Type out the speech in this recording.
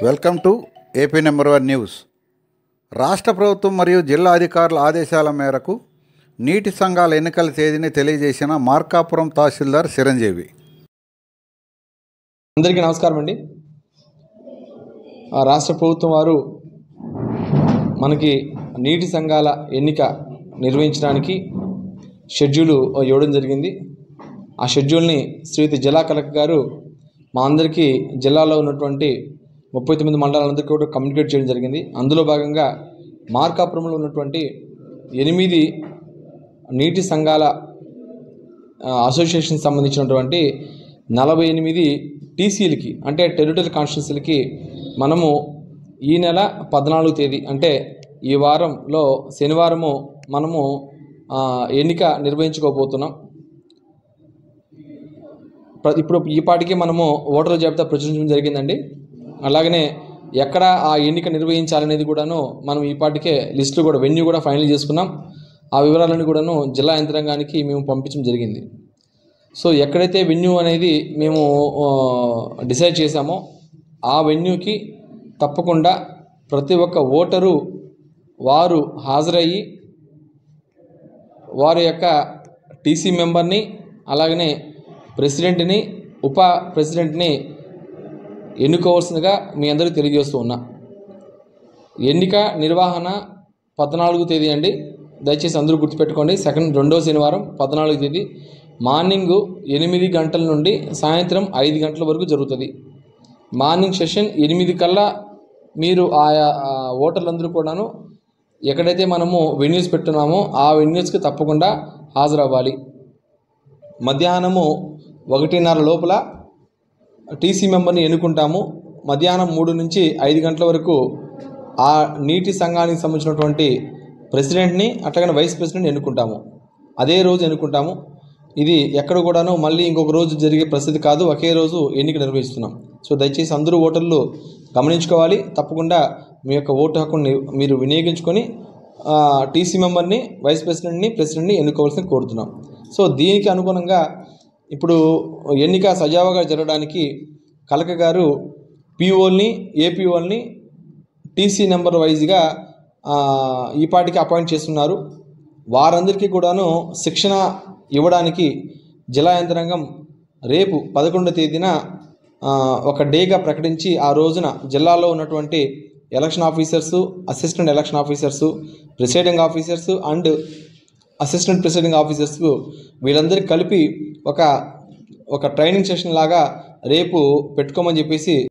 Welcome to AP number 1 news. రాష్ట్ర ప్రభుత్వం మరియు జిల్లా అధికారుల ఆదేశాల మేరకు నీటి సంఘాల ఎన్నికల తేదీని తెలియజేసిన మార్కాపురం తహసీల్దార్ చిరంజీవి. అందరికీ నమస్కారం అండి. రాష్ట్ర ప్రభుత్వం వారు మనకి నీటి సంఘాల ఎన్నిక నిర్వహించడానికి షెడ్యూల్ ఇవ్వడం జరిగింది. ఆ షెడ్యూల్ని శ్రీమతి జిల్లా కలెక్టర్ గారు మా అందరికీ జిల్లాలో ఉన్నటువంటి 39 మండలాలందరికీ కూడా కమ్యూనికేట్ చేయడం జరిగింది. అందులో భాగంగా మార్కాపురంలో ఉన్నటువంటి 8 నీటి సంఘాల అసోసియేషన్ సంబంధించినటువంటి 48 టీసీలకి అంటే టెరిటరీ కాన్స్టిట్యున్సీలకి మనము ఈ నెల 14వ తేదీ అంటే ఈ వారంలో శనివారము మనము ఎన్నిక నిర్వహించుకోబోతున్నాం. ఇప్పుడు ఈ పాటికి మనము ఓటర్ల జాబితా ప్రచురించడం జరిగిందండి. అలాగనే ఎక్కడ ఆ ఎన్నిక నిర్వహించాలనేది కూడాను మనం ఈ పాటికే లిస్టు కూడా వెన్యూ కూడా ఫైనల్ చేసుకున్నాం. ఆ వివరాలను కూడాను జిల్లా యంత్రాంగానికి మేము పంపించడం జరిగింది. సో ఎక్కడైతే వెన్యూ అనేది మేము డిసైడ్ చేశామో ఆ వెన్యూకి తప్పకుండా ప్రతి ఒక్క ఓటరు వారు హాజరయ్యి వారి యొక్క టీసీ మెంబర్ని అలాగనే ప్రెసిడెంట్ని ఉప ప్రెసిడెంట్ని ఎన్నుకోవాల్సిందిగా మీ అందరికీ తెలియజేస్తూ ఉన్నా. ఎన్నిక నిర్వహణ 14వ తేదీ అండి. దయచేసి అందరూ గుర్తుపెట్టుకోండి. రెండో శనివారం 14వ తేదీ మార్నింగ్ 8 గంటల నుండి సాయంత్రం 5 గంటల వరకు జరుగుతుంది. మార్నింగ్ సెషన్ 8 కల్లా మీరు ఆయా ఓటర్లందరూ కూడాను ఎక్కడైతే మనము వెన్యూస్ పెట్టున్నామో ఆ వెన్యూస్కి తప్పకుండా హాజరవ్వాలి. మధ్యాహ్నము 1:30 లోపల టీసీ మెంబర్ని ఎన్నుకుంటాము. మధ్యాహ్నం 3 నుంచి 5 గంటల వరకు ఆ నీటి సంఘానికి సంబంధించినటువంటి ప్రెసిడెంట్ని అట్లాగనే వైస్ ప్రెసిడెంట్ని ఎన్నుకుంటాము. అదే రోజు ఎన్నుకుంటాము. ఇది ఎక్కడ కూడాను మళ్ళీ ఇంకొక రోజు జరిగే పరిస్థితి కాదు. ఒకే రోజు ఎన్నిక నిర్వహిస్తున్నాం. సో దయచేసి అందరూ ఓటర్లు గమనించుకోవాలి. తప్పకుండా మీ యొక్క ఓటు హక్కుని మీరు వినియోగించుకొని టీసీ మెంబర్ని వైస్ ప్రెసిడెంట్ని ప్రెసిడెంట్ని ఎన్నుకోవాల్సిన కోరుతున్నాం. సో దీనికి అనుగుణంగా ఇప్పుడు ఎన్నిక సజావుగా జరగడానికి కలెక్టర్ గారు పీఓల్ని ఏపీఓల్ని టీసీ నెంబర్ వైజ్గా ఈ పాటికి అపాయింట్ చేస్తున్నారు. వారందరికీ కూడాను శిక్షణ ఇవ్వడానికి జిల్లా యంత్రాంగం రేపు 11వ తేదీన ఒక డేగా ప్రకటించి ఆ రోజున జిల్లాలో ఉన్నటువంటి election officers, assistant election officers, presiding officers and assistant presiding ఆఫీసర్స్కు వీళ్ళందరికీ కలిపి ఒక ట్రైనింగ్ సెషన్ లాగా రేపు పెట్టుకోమని చెప్పేసి